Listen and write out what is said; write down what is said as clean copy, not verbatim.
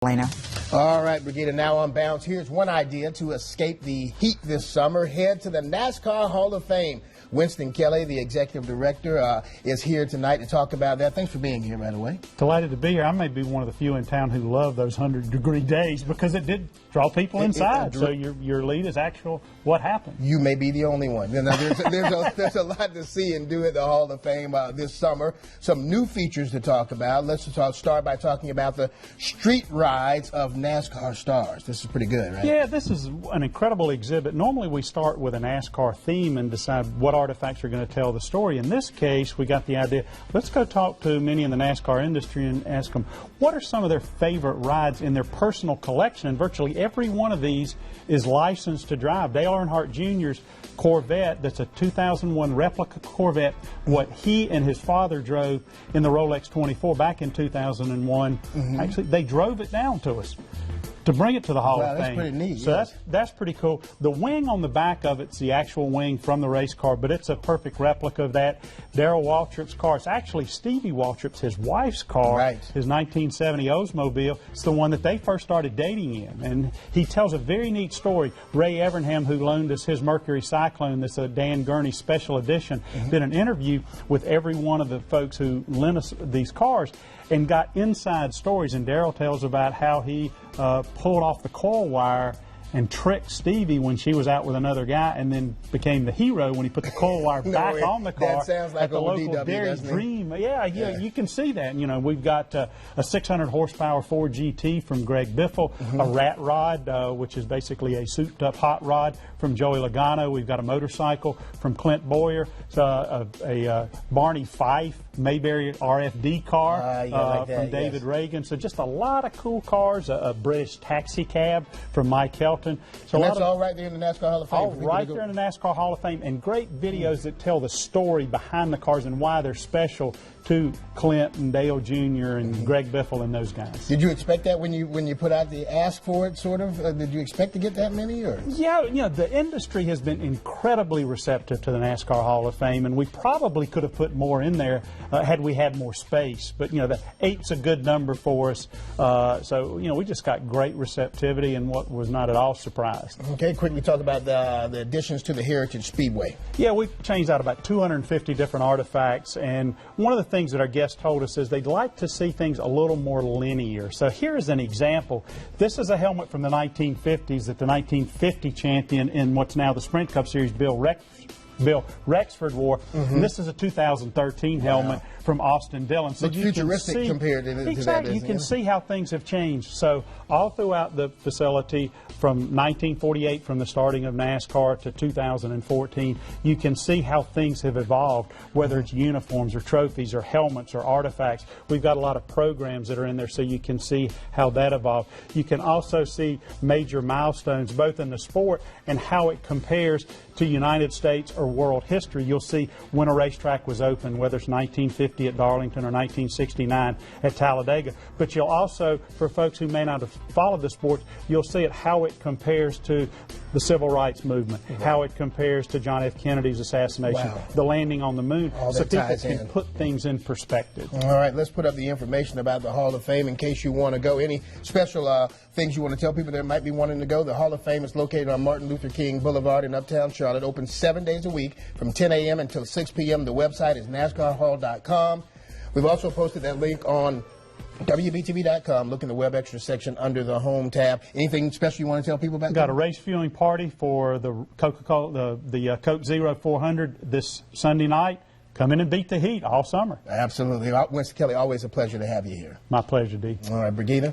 Lena. All right, Brigida, now on bounds. Here's one idea to escape the heat this summer. Head to the NASCAR Hall of Fame. Winston Kelly, the executive director, is here tonight to talk about that. Thanks for being here, by the way. Delighted to be here. I may be one of the few in town who love those 100-degree days because it did draw people inside. So your lead is actual what happened. You may be the only one. You know, there's a lot to see and do at the Hall of Fame this summer. Some new features to talk about. Let's start by talking about the street rides of NASCAR stars. This is pretty good, right? Yeah, this is an incredible exhibit. Normally we start with a NASCAR theme and decide what artifacts are going to tell the story. In this case, we got the idea, let's go talk to many in the NASCAR industry and ask them, what are some of their favorite rides in their personal collection? And virtually every one of these is licensed to drive. Dale Earnhardt Jr.'s Corvette, that's a 2001 replica Corvette, what he and his father drove in the Rolex 24 back in 2001. Actually, they drove it down to us to bring it to the Hall of Fame. That's pretty neat. So yes. that's pretty cool. The wing on the back of it's the actual wing from the race car, but it's a perfect replica of that. Darrell Waltrip's car. It's actually Stevie Waltrip's, his wife's car, right. His 1970 Oldsmobile. It's the one that they first started dating in. And he tells a very neat story. Ray Evernham, who loaned us his Mercury Cyclone, that's a Dan Gurney special edition, did an interview with every one of the folks who lent us these cars and got inside stories. And Darrell tells about how he pulled off the coil wire and tricked Stevie when she was out with another guy, and then became the hero when he put the coil wire back on the car. That sounds like at the local DW, Dairy Dream. Yeah, you can see that. You know, we've got a 600 horsepower Ford GT from Greg Biffle, a rat rod, which is basically a souped-up hot rod from Joey Logano. We've got a motorcycle from Clint Boyer, a Barney Fife Mayberry RFD car from David Reagan. So just a lot of cool cars. A British taxi cab from Mike Helton. So and that's all right there in the NASCAR Hall of Fame? All right there in the NASCAR Hall of Fame, and great videos that tell the story behind the cars and why they're special to Clint and Dale Jr. and Greg Biffle and those guys. Did you expect that when you put out the ask for it, sort of? Did you expect to get that many? Or? Yeah, you know, the industry has been incredibly receptive to the NASCAR Hall of Fame, and we probably could have put more in there had we had more space. But, you know, the 8's a good number for us. So, you know, we just got great receptivity and what was not at all surprised. Okay, quickly talk about the additions to the Heritage Speedway. Yeah, we've changed out about 250 different artifacts, and one of the things that our guests told us is they'd like to see things a little more linear. So here's an example. This is a helmet from the 1950s that the 1950 champion in what's now the Sprint Cup Series, Bill Rexford wore. And this is a 2013 helmet from Austin Dillon. So you futuristic can see, compared to exactly, that. You can see how things have changed. So all throughout the facility, from 1948, from the starting of NASCAR to 2014, you can see how things have evolved, whether it's uniforms or trophies or helmets or artifacts. We've got a lot of programs that are in there so you can see how that evolved. You can also see major milestones both in the sport and how it compares to United States or world history. You'll see when a racetrack was opened, whether it's 1950 at Darlington or 1969 at Talladega. But you'll also, for folks who may not have followed the sport, you'll see it how it compares to the civil rights movement, how it compares to John F. Kennedy's assassination, the landing on the moon, so people can put things in perspective. All right, let's put up the information about the Hall of Fame in case you want to go. Any special things you want to tell people that might be wanting to go? The Hall of Fame is located on Martin Luther King Boulevard in Uptown Charlotte. Open 7 days a week from 10 a.m. until 6 p.m. The website is NASCARHall.com. We've also posted that link on WBTV.com. Look in the Web Extra section under the Home tab. Anything special you want to tell people about? Got a race viewing party for the Coca-Cola, the Coke Zero 400 this Sunday night. Come in and beat the heat all summer. Absolutely. Winston Kelly, always a pleasure to have you here. My pleasure, D. All right, Brigida.